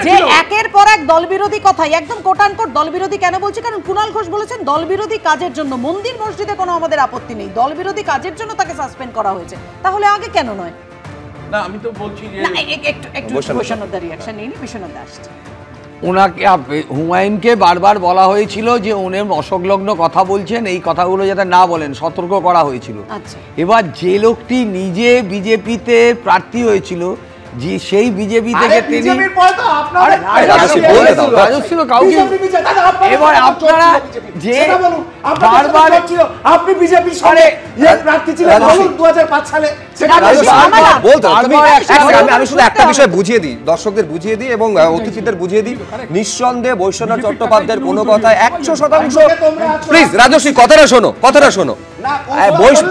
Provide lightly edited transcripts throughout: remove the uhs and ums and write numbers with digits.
যে একের পর এক দলবিরোধী কথাই, একদম কোটানকোট দলবিরোধী কেন বলছি, কারণ কুণাল ঘোষ বলেছেন দলবিরোধী কাজের জন্য, মন্দির মসজিদে কোনো আমাদের আপত্তি নেই, দলবিরোধী কাজের জন্য তাকে সাসপেন্ড করা হয়েছে, তাহলে আগে কেন নয়? না আমি তো বলছি যে একটু বিশ্বনাথ রিঅ্যাকশন নিয়ে বিশ্বনাথ আসছে। ওনাকে হুমায়ুনকে বারবার বলা হয়েছিল যে উনি অসংলগ্ন কথা বলছেন, এই কথাগুলো যাতে না বলেন, সতর্ক করা হয়েছিল। এবার যে লোকটি নিজে বিজেপিতে প্রার্থী হয়েছিল, যে সেই বিজেপি থেকে তিনি এবার আপনারা যে বারবার আপনি বিজেপি প্রার্থী ছিলেন 2005 সালে, আমি শুধু একটা বিষয় বুঝিয়ে দিই, দর্শকদের বুঝিয়ে দিই এবং অতিথিদের বুঝিয়ে দিই, নিঃসন্দেহে বৈশ্বনাথ চট্টোপাধ্যায়ের কোনো কথায় 100%। প্লিজ রাজশ্রী কথাটা শোনো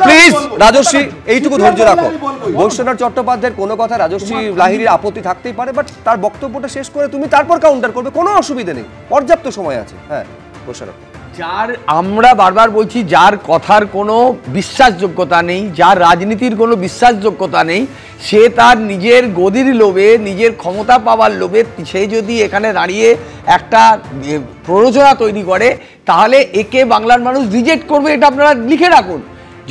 প্লিজ রাজশ্রী, এইটুকু ধৈর্য রাখো। বৈশ্বনাথ চট্টোপাধ্যায়ের কোনো কথা রাজশ্রী লাহিড়ীর আপত্তি থাকতেই পারে, বাট তার বক্তব্যটা শেষ করে তুমি তারপর কাউন্টার করবে, কোনো অসুবিধা নেই, পর্যাপ্ত সময় আছে। হ্যাঁ বৈশ্বনাথ, যার আমরা বারবার বলছি যার কথার কোনো বিশ্বাসযোগ্যতা নেই, যার রাজনীতির কোনো বিশ্বাসযোগ্যতা নেই, সে তার নিজের গদির লোভে, নিজের ক্ষমতা পাওয়ার লোভে সে যদি এখানে দাঁড়িয়ে একটা প্ররোচনা তৈরি করে, তাহলে একে বাংলার মানুষ রিজেক্ট করবে, এটা আপনারা লিখে রাখুন।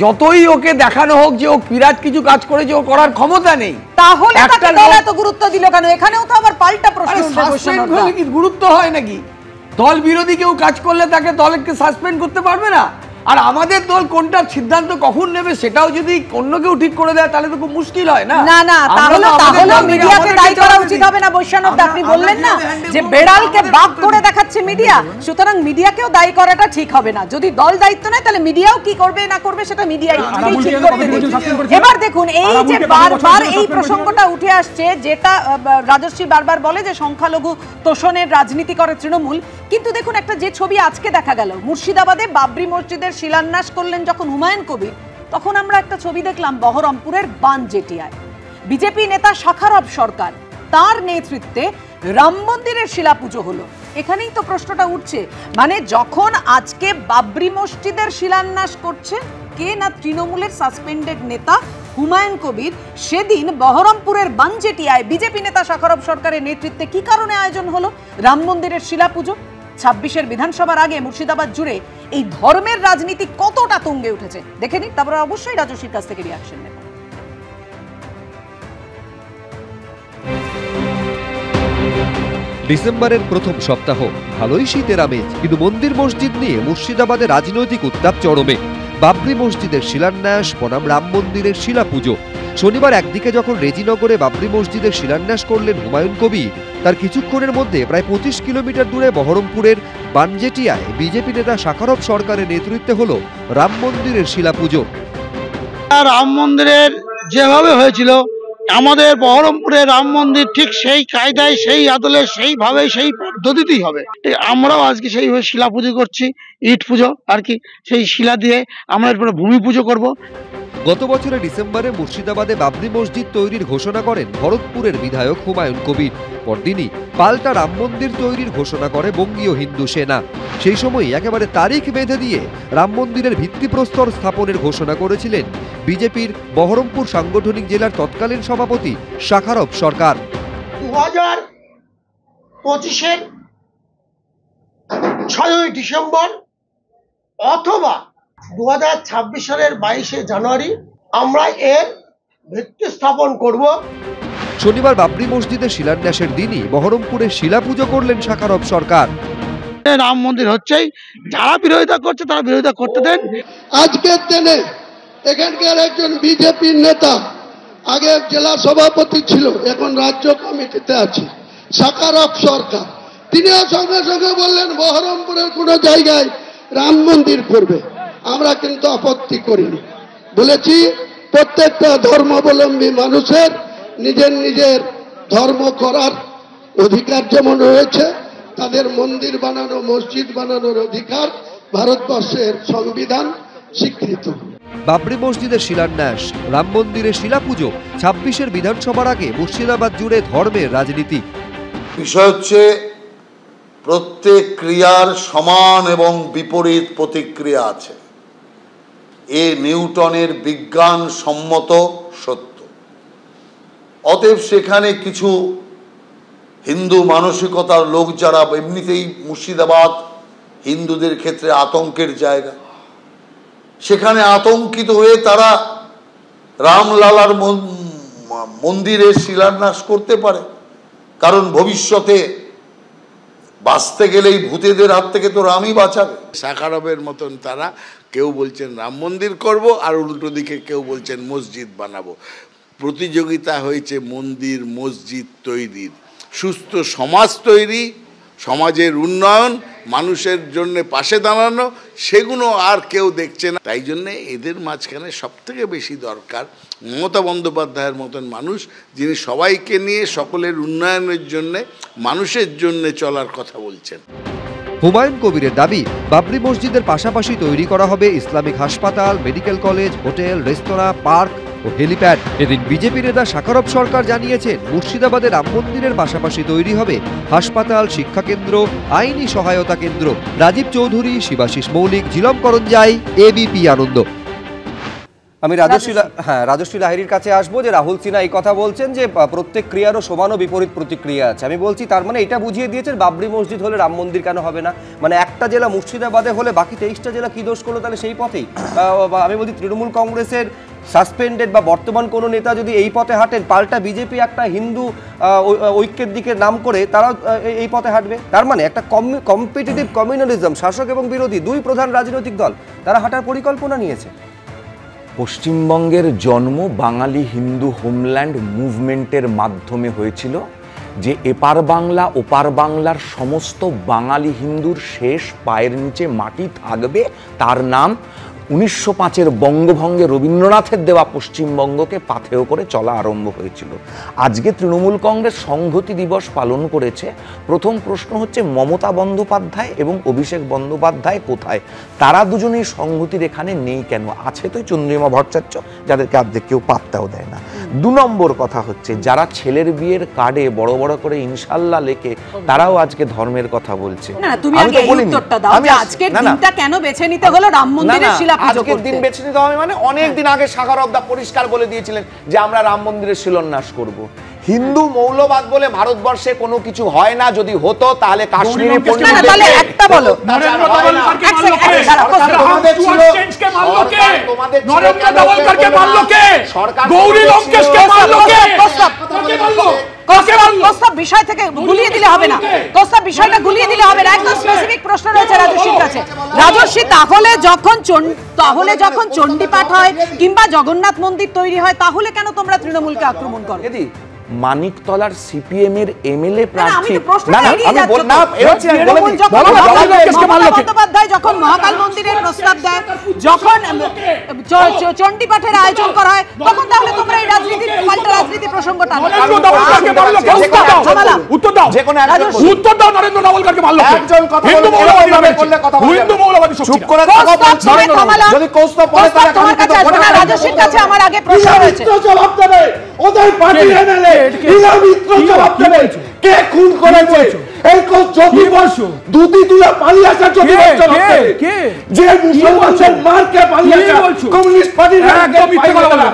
যতই ওকে দেখানো হোক যে ও বিরাট কিছু কাজ করেছে, ও করার ক্ষমতা নেই, তাহলে একটা দল এত গুরুত্ব দিল কেন? এখানেও তো আবার পাল্টা প্রশ্ন উঠবে, কি গুরুত্ব হয় নাকি? দল বিরোধী কেউ কাজ করলে তাকে দলকে সাসপেন্ড করতে পারবে না? আর আমাদের দল কোনটা সিদ্ধান্ত কখন নেবে সেটাও যদি অন্য কেউ ঠিক করে দেয়, তাহলে তো খুব মুশকিল হয় না। না না, তাহলে মিডিয়াকে দায়ী করা উচিত হবে না বৈশ্বনাথ? আপনি বললেন না যে বেড়ালকে বাঘ করে দেখাচ্ছে মিডিয়া, সুতরাং মিডিয়াকেও দায়ী করাটা ঠিক হবে না। যদি দল দায়িত্ব নেয়, তাহলে মিডিয়াও কি করবে না করবে সেটা মিডিয়াই ঠিক করবে। এবার দেখুন, এই যে বারবার এই প্রসঙ্গটা উঠে আসছে, যেটা রাজশ্রী বারবার বলে যে সংখ্যালঘু তোষণের রাজনীতি করে তৃণমূল, কিন্তু দেখুন একটা যে ছবি আজকে দেখা গেল, মুর্শিদাবাদে বাবরি মসজিদের শিলান্যাস করলেন যখন হুমায়ুন কবির, তখন আমরা একটা ছবি দেখলাম বহরমপুরের বানজেটিয়ায় বিজেপি নেতা শাখারব সরকার, তার নেতৃত্বে রাম মন্দিরের শিলাপুজো হলো। এখানেই তো প্রশ্নটা উঠছে, মানে যখন আজকে বাবরি মসজিদের শিলান্যাস করছে কে না তৃণমূলের সাসপেন্ডেড নেতা হুমায়ুন কবির, সেদিন বহরমপুরের বানজেটিয়ায় বিজেপি নেতা শাখারব সরকারের নেতৃত্বে কি কারণে আয়োজন হলো রাম মন্দিরের শিলাপুজো? 26-এর বিধানসভার আগে মুর্শিদাবাদ জুড়ে এই ধর্মের রাজনীতি কতটা তুঙ্গে উঠেছে দেখে নিন, তারপরে অবশ্যই রাজশ্রীর কাছ থেকে রিঅ্যাকশন নেব। ডিসেম্বরের প্রথম সপ্তাহ, ভালোই শীতের আমেজ, কিন্তু মন্দির মসজিদ নিয়ে মুর্শিদাবাদে রাজনৈতিক উত্তাপ চরমে। বাবরি মসজিদের শিলান্যাস বনাম রাম মন্দিরের শিলাপুজো। শনিবার একদিকে যখন রেজিনগরে বাবরি মসজিদের শিলান্যাস করলেন হুমায়ুন কবির, তার কিছুক্ষণের মধ্যে প্রায় 25 কিলোমিটার দূরে বহরমপুরের বানজেটিয়ায় বিজেপি নেতা শাখারব সরকারের নেতৃত্বে হলো রাম মন্দিরের শিলাপুজো। রাম মন্দিরের যেভাবে হয়েছিল, আমাদের বহরমপুরের রাম মন্দির ঠিক সেই কায়দায়, সেই আদলে, সেইভাবে, সেই পদ্ধতিতেই হবে। আমরাও আজকে সেইভাবে শিলা পুজো করছি, ইট পুজো আর কি, সেই শিলা দিয়ে আমরা এরপরে ভূমি পুজো করব। গত বছরের ডিসেম্বরে মুর্শিদাবাদে বাবরি মসজিদ তৈরির ঘোষণা করেন ভরতপুরের বিধায়ক হুমায়ুন কবির। পরদিনই পাল্টা রাম মন্দির তৈরির ঘোষণা করে বঙ্গীয় হিন্দু সেনা। সেই সময় একেবারে তারিখ বেঁধে দিয়ে রাম মন্দিরের ভিত্তিপ্রস্তর স্থাপনের ঘোষণা করেছিলেন বিজেপির বহরমপুর সাংগঠনিক জেলার তৎকালীন সভাপতি শাখারব সরকার। 2025-এর 6ই ডিসেম্বর অথবা 2026 সালের 22শে জানুয়ারি আমরা এর ভিত্তি স্থাপন করব। শনিবার বাবরি মসজিদের শিলান্যাসের দিনই বহরমপুরে শিলাপুজো করলেন শাখারব সরকার। রাম মন্দির হচ্ছেই, যারা বিরোধিতা করছে তারা বিরোধিতা করতে দেন। আজকের দিনে এখানকার একজন বিজেপির নেতা, আগে জেলা সভাপতি ছিল, এখন রাজ্য কমিটিতে আছে, শাখারব সরকার, তিনিও সঙ্গে সঙ্গে বললেন বহরমপুরের কোনো জায়গায় রাম মন্দির করবে। আমরা কিন্তু আপত্তি করিনি, বলেছি প্রত্যেকটা ধর্মাবলম্বী মানুষের নিজের নিজের ধর্ম করার অধিকার যেমন রয়েছে, তাদের মন্দির বানানো, মসজিদ বানানোর অধিকার ভারতবর্ষের সংবিধান স্বীকৃত। বাবরি মসজিদের শিলান্যাস, রাম মন্দিরের শিলাপুজো, 26-এর বিধানসভার আগে মুর্শিদাবাদ জুড়ে ধর্মের রাজনীতি। বিষয় হচ্ছে প্রত্যেক ক্রিয়ার সমান এবং বিপরীত প্রতিক্রিয়া আছে, এ নিউটনের বিজ্ঞান সম্মত সত্য। অতএব সেখানে কিছু হিন্দু মানসিকতার লোক যারা, এমনিতেই মুর্শিদাবাদ হিন্দুদের ক্ষেত্রে আতঙ্কের জায়গা, সেখানে আতঙ্কিত হয়ে তারা রামলালার মন্দিরের শিলান্যাস করতে পারে, কারণ ভবিষ্যতে বাঁচতে গেলেই ভূতেদের হাত থেকে তো রামই বাঁচাবে। সাকারবের মতন তারা কেউ বলছেন রাম মন্দির করব, আর উল্টো দিকে কেউ বলছেন মসজিদ বানাবো। প্রতিযোগিতা হয়েছে মন্দির মসজিদ তৈরির, সুস্থ সমাজ তৈরি, সমাজের উন্নয়ন, মানুষের জন্য পাশে দাঁড়ানো, সেগুলো আর কেউ দেখছে না। তাই জন্যে এদের মাঝখানে সবথেকে বেশি দরকার মমতা বন্দ্যোপাধ্যায়ের মতন মানুষ, যিনি সবাইকে নিয়ে সকলের উন্নয়নের জন্যে, মানুষের জন্যে চলার কথা বলছেন। হুমায়ুন কবিরের দাবি, বাবরি মসজিদের পাশাপাশি তৈরি করা হবে ইসলামিক হাসপাতাল, মেডিকেল কলেজ, হোটেল, রেস্তোরাঁ, পার্ক ও হেলিপ্যাড। এদিন বিজেপি নেতা শাকারব সরকার জানিয়েছেন, মুর্শিদাবাদে রাম মন্দিরের পাশাপাশি তৈরি হবে হাসপাতাল, শিক্ষাকেন্দ্র, আইনি সহায়তা কেন্দ্র। রাজীব চৌধুরী, শিবাশিস মৌলিক, ঝিলম করঞ্জাই, এবিপি আনন্দ। আমি রাজশ্রী লাহিড়ীর কাছে আসবো। যে রাহুল সিনহা এই কথা বলছেন যে প্রত্যেক ক্রিয়ারও সমান ও বিপরীত প্রতিক্রিয়া আছে। আমি বলছি তার মানে এটা বুঝিয়ে দিয়েছেন বাবরি মসজিদ হলে রাম মন্দির কেন হবে না? মানে একটা জেলা মুর্শিদাবাদে হলে বাকি 23টা জেলা কি দোষ করলো তাহলে সেই পথেই? আমি বলছি তৃণমূল কংগ্রেসের সাসপেন্ডেড বা বর্তমান কোনো নেতা যদি এই পথে হাঁটেন, পাল্টা বিজেপি একটা হিন্দু ঐক্যের দিকে নাম করে তারাও এই পথে হাঁটবে। তার মানে একটা কম্পিটিটিভ কমিউনালিজম, শাসক এবং বিরোধী দুই প্রধান রাজনৈতিক দল তারা হাঁটার পরিকল্পনা নিয়েছে। পশ্চিমবঙ্গের জন্ম বাঙালি হিন্দু হোমল্যান্ড মুভমেন্টের মাধ্যমে হয়েছিল, যে এপার বাংলা ওপার বাংলার সমস্ত বাঙালি হিন্দুর শেষ পায়ের নিচে মাটি থাকবে, তার নাম 1905-এর বঙ্গভঙ্গে রবীন্দ্রনাথের দেওয়া পশ্চিমবঙ্গকে পাথেয় করে চলা আরম্ভ হয়েছিল। আজকে তৃণমূল কংগ্রেস সংহতি দিবস পালন করেছে। প্রথম প্রশ্ন হচ্ছে, মমতা বন্দ্যোপাধ্যায় এবং অভিষেক বন্দ্যোপাধ্যায় কোথায়? তারা দুজনেই সংহতির এখানে নেই কেন? আছে তো চন্দ্রিমা ভট্টাচার্য, যাদেরকে আর্ধেক কেউ পাত্তাও দেয় না। 2 নম্বর কথা হচ্ছে, যারা ছেলের বিয়ের কার্ডে বড় বড় করে ইনশাল্লাহ লেখে, তারাও আজকে ধর্মের কথা বলছে। না, তুমি আগে এই উত্তরটা দাও যে আজকের দিনটা কেন বেছে নিতে হলো রাম মন্দিরের শিলাপুজো করতে? আজকের দিন বেছে নিতে হবে মানে অনেক দিন আগে শাকারব দা পরিষ্কার বলে দিয়েছিলেন যে আমরা রাম মন্দিরের শিলান্যাস করব। হিন্দু মৌলবাদ বলে ভারতবর্ষে কোনো কিছু হয় না, যদি হতো তাহলে কাশ্মীরে তাহলে একটা বলো, বিষয় থেকে গুলিয়ে দিলে হবে না, বিষয়টা গুলিয়ে দিলে হবে না। একদম স্পেসিফিক প্রশ্ন রয়েছে রাজস্বীর কাছে। রাজস্বী, তাহলে যখন চণ্ডীপাঠ হয় কিংবা জগন্নাথ মন্দির তৈরি হয়, তাহলে কেন তোমরা তৃণমূলকে আক্রমণ করো? মানিকতলার সিপিএম এর এমএলএ প্রার্থী, বন্দ্যোপাধ্যায় যখন মহাকাল মন্দিরের প্রস্তাব দেয়, যখন চণ্ডীপাঠের আয়োজন করা হয়, তখন তাহলে তোমরা এই রাজনীতির পাল্টা রাজনীতি প্রসঙ্গটা রাজস্বীর কাছে আমার আগে প্রশ্ন রয়েছে। ওদের পার্টি এমএলএ মিত্র জবাব দেবে কে খুন করেছে। এই যদি বলছো দুদি দুলা পালিয়ে আসার যদি বলছো কে যে মুসলমানদের মারকে পালিয়ে আসা কমিউনিস্ট পার্টির একদম মিথ্যে কথা বলা,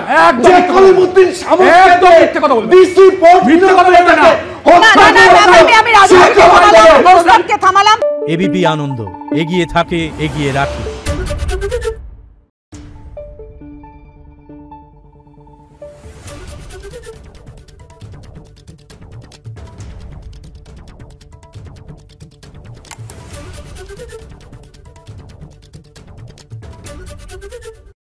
যে কলিমুদ্দিন সামনে একদম মিথ্যে কথা বলবে, ডিসি পোর্ট মিথ্যে কথা বলবে না। আমি রাজনীতিকে থামালাম। এবিপি আনন্দ এগিয়ে থাকে, এগিয়ে রাখে। Thank you.